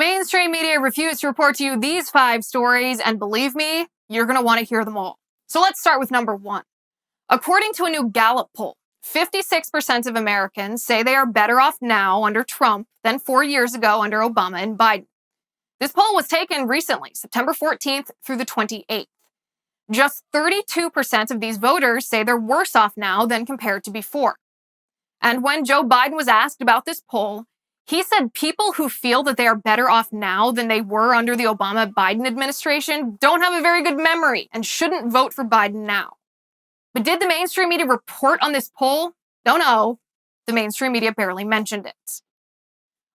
mainstream media refused to report to you these 5 stories, and believe me, you're going to want to hear them all. So let's start with number 1. According to a new Gallup poll, 56% of Americans say they are better off now under Trump than 4 years ago under Obama and Biden. This poll was taken recently, September 14th through the 28th. Just 32% of these voters say they're worse off now than compared to before. And when Joe Biden was asked about this poll, he said people who feel that they are better off now than they were under the Obama-Biden administration don't have a very good memory and shouldn't vote for Biden now. But did the mainstream media report on this poll? No. The mainstream media barely mentioned it.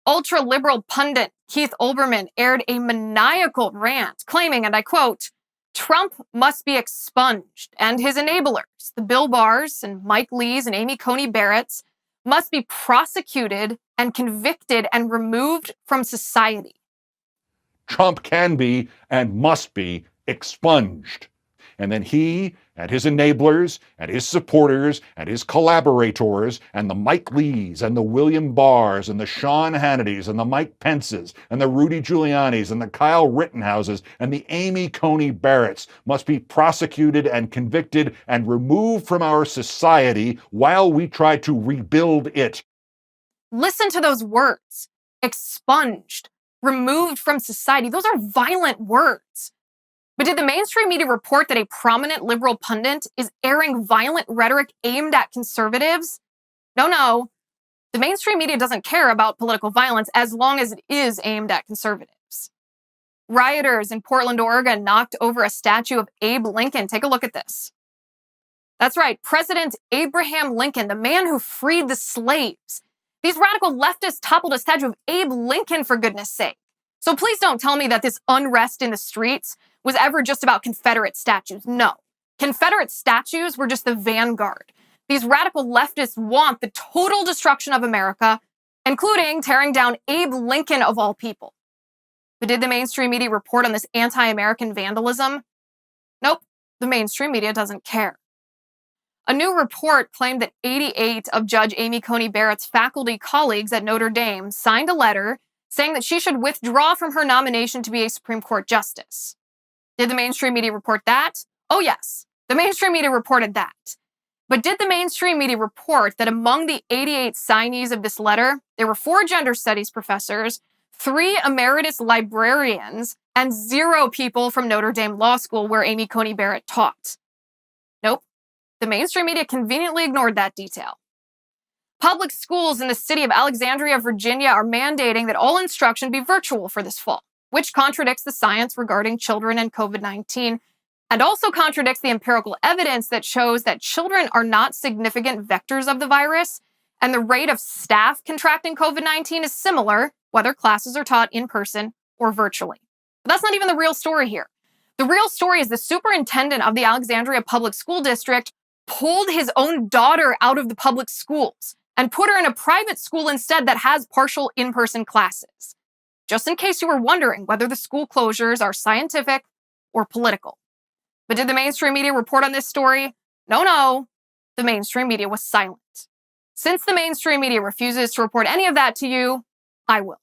Ultra-liberal pundit Keith Olbermann aired a maniacal rant claiming, and I quote, "Trump must be expunged, and his enablers, the Bill Barrs and Mike Lees and Amy Coney Barrett's, must be prosecuted and convicted and removed from society." Trump can be and must be expunged. And then he and his enablers and his supporters and his collaborators and the Mike Lees and the William Barrs and the Sean Hannitys and the Mike Pences and the Rudy Giulianis and the Kyle Rittenhouses and the Amy Coney Barretts must be prosecuted and convicted and removed from our society while we try to rebuild it. Listen to those words. Expunged, removed from society. Those are violent words. But did the mainstream media report that a prominent liberal pundit is airing violent rhetoric aimed at conservatives? No. The mainstream media doesn't care about political violence as long as it is aimed at conservatives. Rioters in Portland, Oregon knocked over a statue of Abe Lincoln. Take a look at this. That's right, President Abraham Lincoln, the man who freed the slaves. These radical leftists toppled a statue of Abe Lincoln, for goodness sake. So please don't tell me that this unrest in the streets was ever just about Confederate statues. No. Confederate statues were just the vanguard. These radical leftists want the total destruction of America, including tearing down Abe Lincoln of all people. But did the mainstream media report on this anti-American vandalism? Nope. The mainstream media doesn't care. A new report claimed that 88 of Judge Amy Coney Barrett's faculty colleagues at Notre Dame signed a letter saying that she should withdraw from her nomination to be a Supreme Court justice. Did the mainstream media report that? Oh yes, the mainstream media reported that. But did the mainstream media report that among the 88 signees of this letter, there were 4 gender studies professors, 3 emeritus librarians, and 0 people from Notre Dame Law School where Amy Coney Barrett taught? Nope. The mainstream media conveniently ignored that detail. Public schools in the city of Alexandria, Virginia are mandating that all instruction be virtual for this fall, which contradicts the science regarding children and COVID-19 and also contradicts the empirical evidence that shows that children are not significant vectors of the virus, and the rate of staff contracting COVID-19 is similar, whether classes are taught in person or virtually. But that's not even the real story here. The real story is the superintendent of the Alexandria Public School District pulled his own daughter out of the public schools and put her in a private school instead that has partial in-person classes. Just in case you were wondering whether the school closures are scientific or political. But did the mainstream media report on this story? No. The mainstream media was silent. Since the mainstream media refuses to report any of that to you, I will.